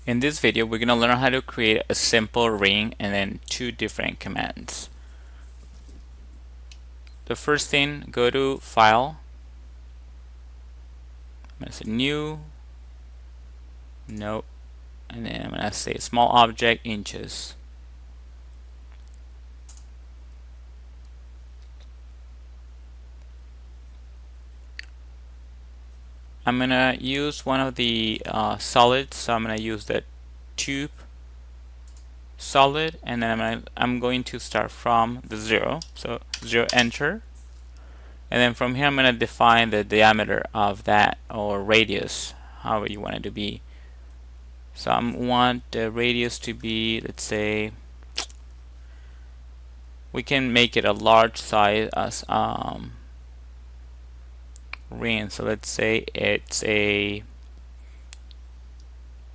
In this video, we're going to learn how to create a simple ring and then two different commands. The first thing, go to File, I'm going to say New, Nope, and then I'm going to say Small Object, Inches. I'm going to use one of the solids, so I'm going to use the tube solid, and then I'm going to start from the 0, so 0, enter. And then from here I'm going to define the diameter of that, or radius, however you want it to be. So I want the radius to be, let's say, we can make it a large size as ring. So let's say it's a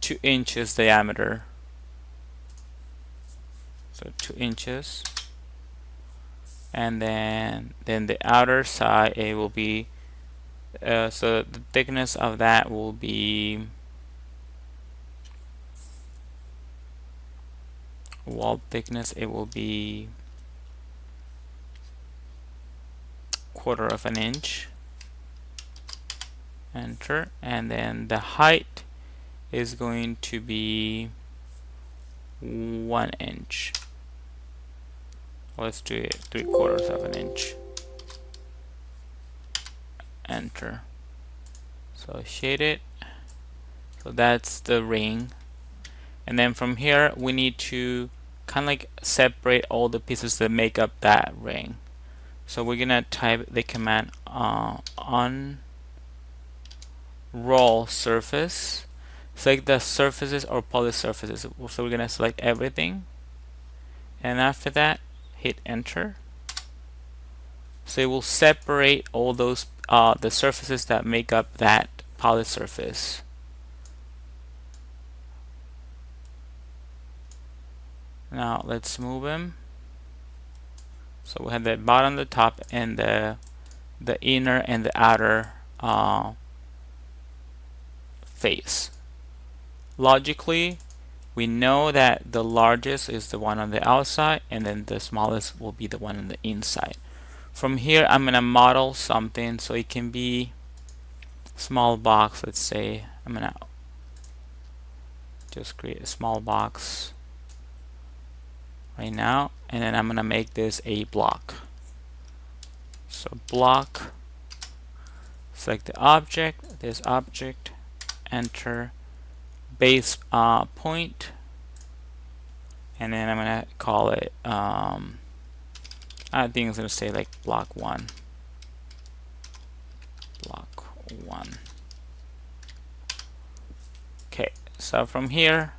2 inches diameter. So 2 inches. And then the outer side, it will be so the thickness of that will be wall thickness, it will be 1/4 of an inch. Enter. And then the height is going to be 1 inch. Let's do it 3/4 of an inch. Enter. So shade it. So that's the ring. And then from here we need to kind of like separate all the pieces that make up that ring. So we're gonna type the command unroll surface. Select the surfaces or polish surfaces. So we're gonna select everything, and after that hit enter. So it will separate all those the surfaces that make up that poly surface. Now let's move them. So we have the bottom, the top, and the inner and the outer face. Logically, we know that the largest is the one on the outside, and then the smallest will be the one on the inside. From here, I'm gonna model something, so it can be small box. Let's say I'm gonna just create a small box right now, and then I'm gonna make this a block. So block, select the object, this object, enter, base point, and then I'm gonna call it I think it's gonna say like block 1. Block 1. Okay, so from here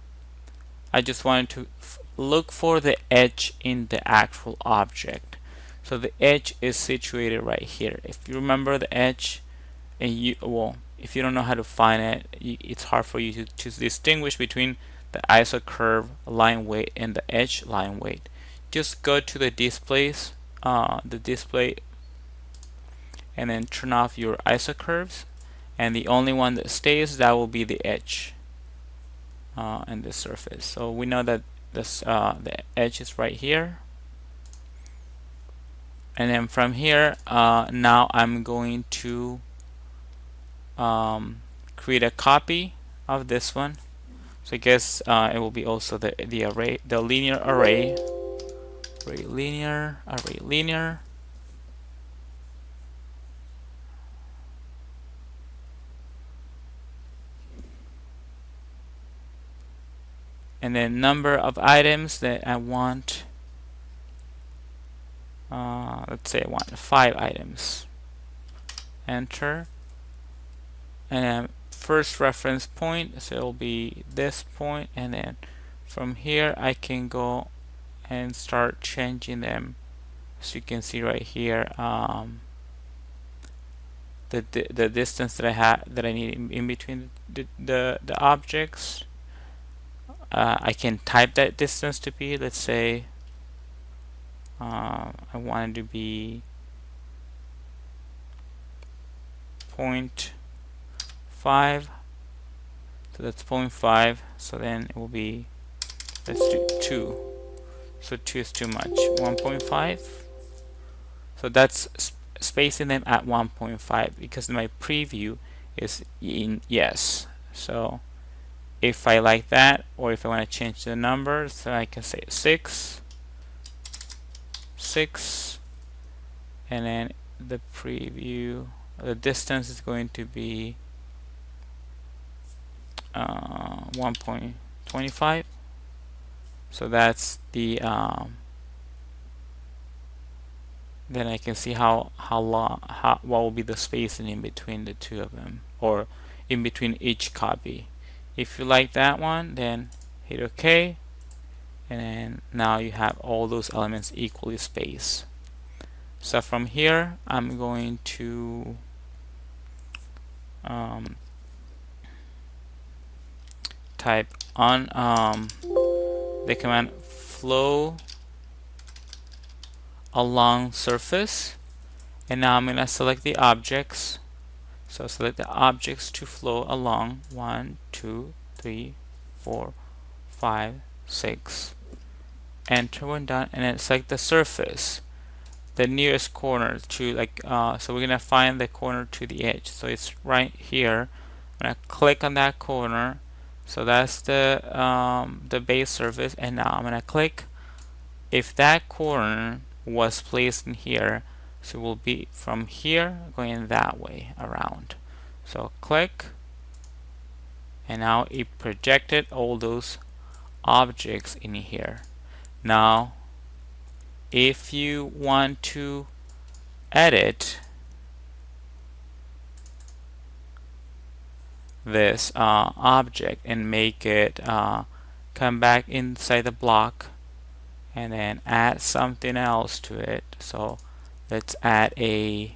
I just wanted to look for the edge in the actual object. So the edge is situated right here. If you remember the edge, and if you don't know how to find it, it's hard for you to distinguish between the ISO curve line weight and the edge line weight. Just go to the displays, the display, and then turn off your ISO curves, and the only one that stays, that will be the edge and the surface. So we know that this the edge is right here, and then from here now I'm going to create a copy of this one. So I guess it will be also the array, the linear array, linear. And then number of items that I want, let's say I want 5 items. Enter. And then first reference point, so it'll be this point, and then from here I can go and start changing them. So you can see right here the distance that I need in between the objects. I can type that distance to be, let's say I want it to be 0.5. So that's 0.5. So then it will be, let's do 2. So 2 is too much. 1.5. So that's spacing them at 1.5 because my preview is in yes. So if I like that, or if I want to change the number, so I can say 6, 6, and then the preview, the distance is going to be 1.25. So that's the then I can see how long, what will be the spacing in between the two of them, or in between each copy. If you like that one, then hit OK, and then now you have all those elements equally spaced. So from here, I'm going to type on the command flow along surface, and now I'm going to select the objects. So select the objects to flow along 1, 2, 3, 4, 5, 6. Enter when done, and then select the surface, the nearest corner to so we're gonna find the corner to the edge. So it's right here. I'm gonna click on that corner. So that's the base surface, and now I'm gonna click. If that corner was placed in here, so it will be from here going that way around. So click, and now it projected all those objects in here. Now if you want to edit this object and make it come back inside the block, and then add something else to it. So let's add a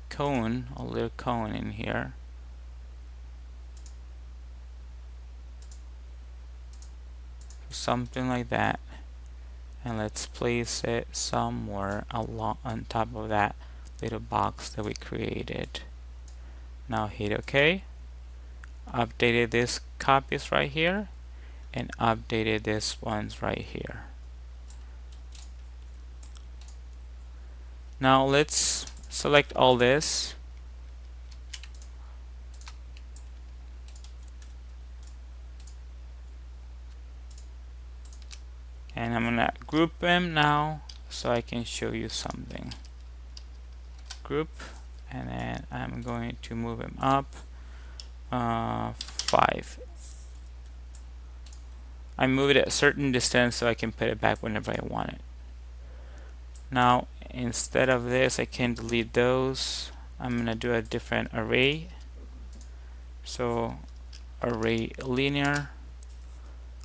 cone, a little cone in here. Something like that, and let's place it somewhere along on top of that little box that we created. Now hit OK. Updated this copies right here, and updated this ones right here. Now let's select all this, and I'm gonna group them now so I can show you something. Group, and then I'm going to move them up 5. I move it at a certain distance so I can put it back whenever I want it. Now instead of this, I can delete those. I'm gonna do a different array. So array linear,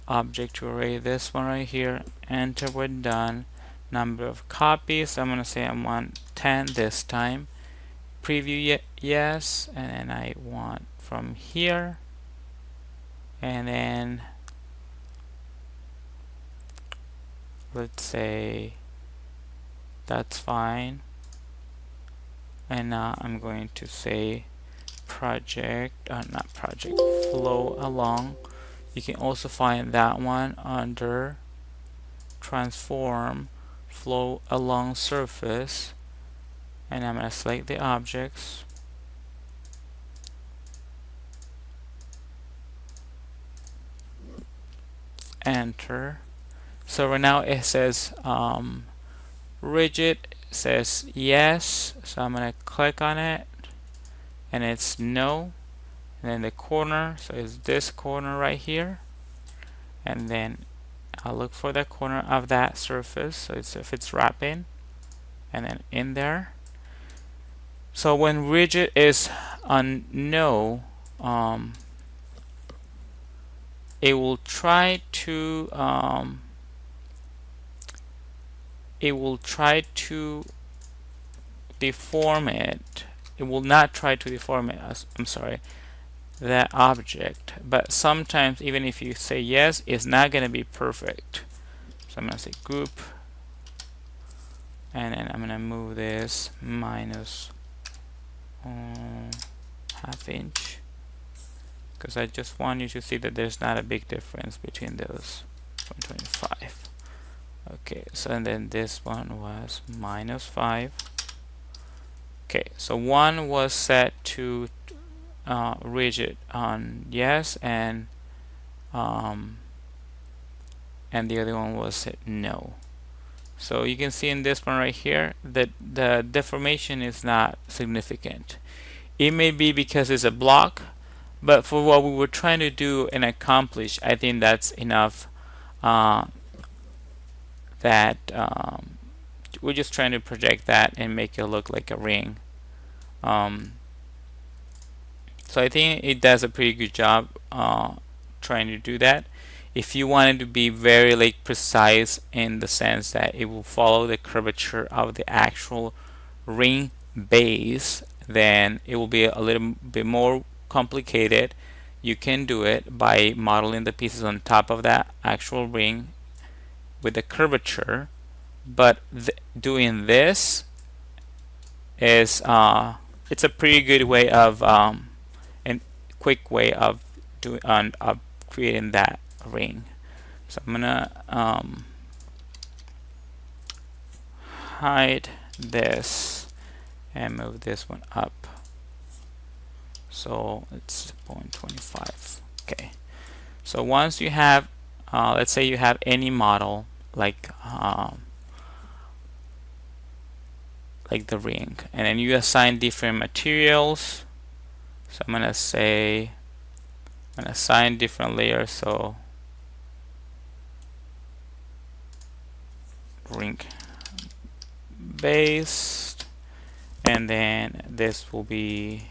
object to array, this one right here. Enter when done. Number of copies, I'm gonna say I want 10 this time. Preview yes, and then I want from here, and then let's say that's fine. And now I'm going to say flow along. You can also find that one under transform, flow along surface, and I'm going to select the objects, enter. So right now it says rigid, says yes, so I'm going to click on it, and it's no. And then the corner, so it's this corner right here, and then I'll look for the corner of that surface, so it's if it's wrapping, and then in there. So when rigid is on no, it will try to deform it. It will not try to deform it. I'm sorry, that object. But sometimes even if you say yes, it's not going to be perfect. So I'm going to say group, and then I'm going to move this minus ½ inch, because I just want you to see that there's not a big difference between those. 125. Okay, so and then this one was -5. Okay, so one was set to rigid on yes, and the other one was set no. So you can see in this one right here that the deformation is not significant. It may be because it's a block, but for what we were trying to do and accomplish, I think that's enough. That we're just trying to project that and make it look like a ring. So I think it does a pretty good job trying to do that. If you wanted to be very like precise in the sense that it will follow the curvature of the actual ring base, then it will be a little bit more complicated. You can do it by modeling the pieces on top of that actual ring with the curvature, but doing this is it's a pretty good way of and quick way of doing of creating that ring. So I'm gonna hide this and move this one up, so it's 0.25. Okay, so once you have let's say you have any model like the ring, and then you assign different materials. So I'm gonna say I'm gonna assign different layers, so ring base, and then this will be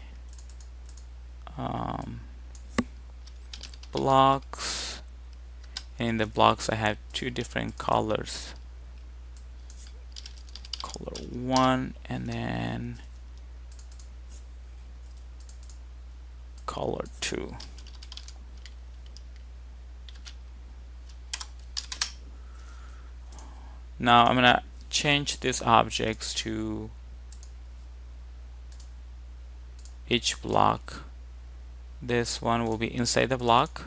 blocks, and in the blocks I have two different colors, color 1 and then color 2. Now I'm gonna change these objects to each block. This one will be inside the block,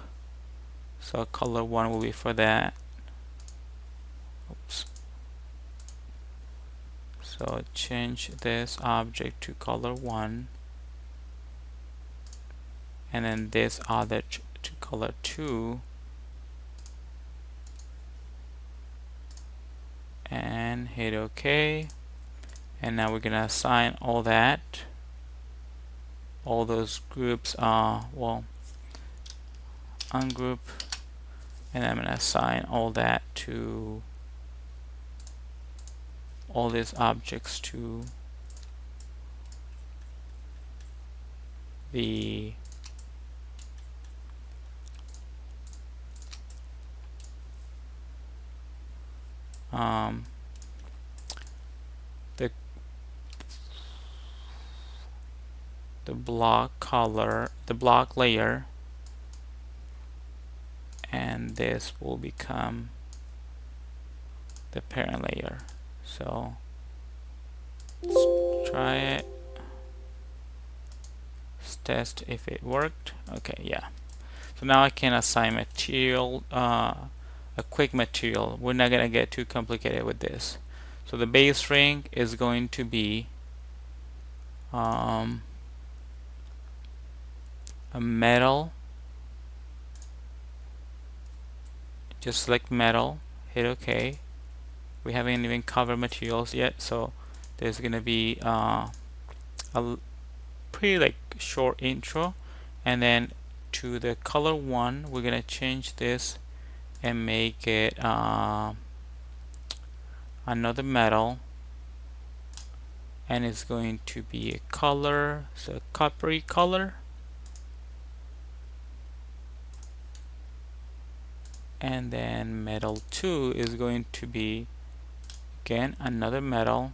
so color 1 will be for that. Oops. So change this object to color 1, and then this other to color 2, and hit OK. And now we're gonna assign all that, all those groups, well, ungroup, and I'm gonna assign all that to all these objects to the the block color, the block layer, and this will become the parent layer. So let's try it. Let's test if it worked. Okay, yeah. So now I can assign material, a quick material. We're not gonna get too complicated with this. So the base ring is going to be a metal. Just select metal, hit OK. We haven't even covered materials yet, so there's gonna be a pretty like short intro, and then to the color 1 we're gonna change this and make it another metal, and it's going to be a color, so coppery color, and then metal 2 is going to be again another metal.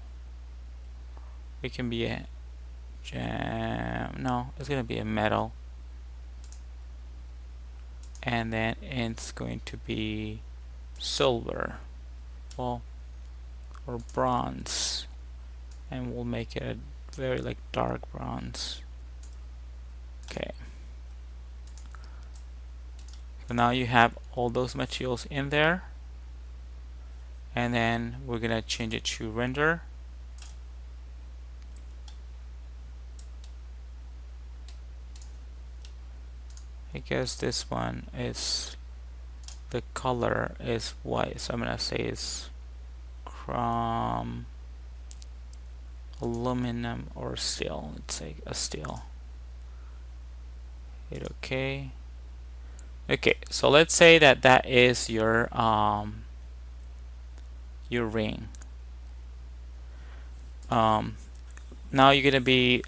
It can be a no, it's gonna be a metal, and then it's going to be silver, well, or bronze, and we'll make it a very like dark bronze. Okay, So now you have all those materials in there, and then we're gonna change it to render. I guess this one is, the color is white, so I'm gonna say it's chrome, aluminum, or steel. Let's say a steel. Hit OK. Okay, so let's say that that is your ring. Now you're gonna be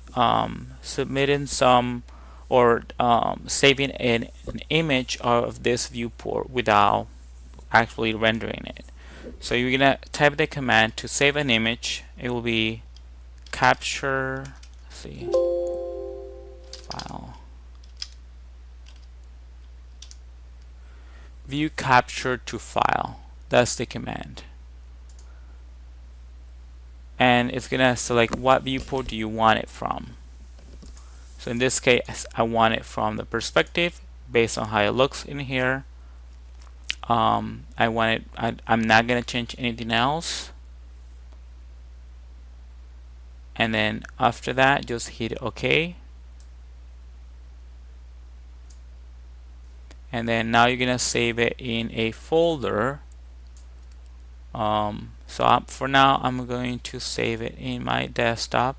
submitting some, or saving an image of this viewport without actually rendering it. So you're gonna type the command to save an image. It will be capture, let's see, file, view capture to file. That's the command. And it's gonna select what viewport do you want it from. So in this case, I want it from the perspective based on how it looks in here. I'm not gonna change anything else. And then after that, just hit OK. And then now you're gonna save it in a folder. For now, I'm going to save it in my desktop.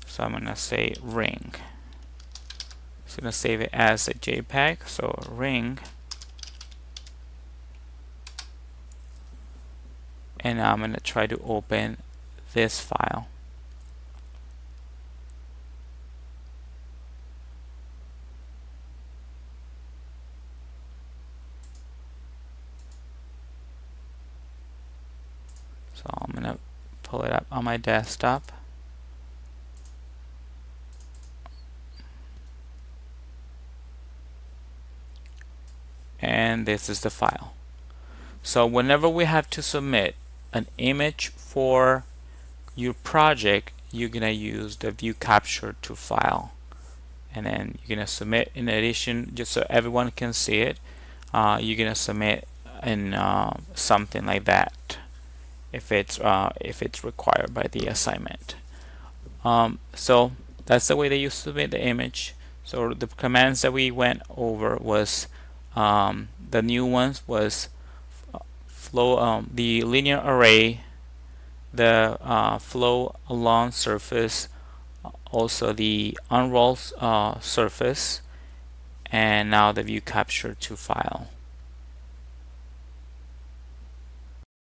So I'm gonna say ring. So I'm gonna save it as a JPEG. So ring. And now I'm gonna try to open this file. So I'm gonna pull it up on my desktop. And this is the file. So whenever we have to submit an image for your project, you're gonna use the view capture to file, and then you're gonna submit. In addition, just so everyone can see it, you're gonna submit in something like that if it's required by the assignment. So that's the way that you submit the image. So the commands that we went over was the new ones was flow, the linear array, the flow along surface, also the unroll surface, and now the view capture to file.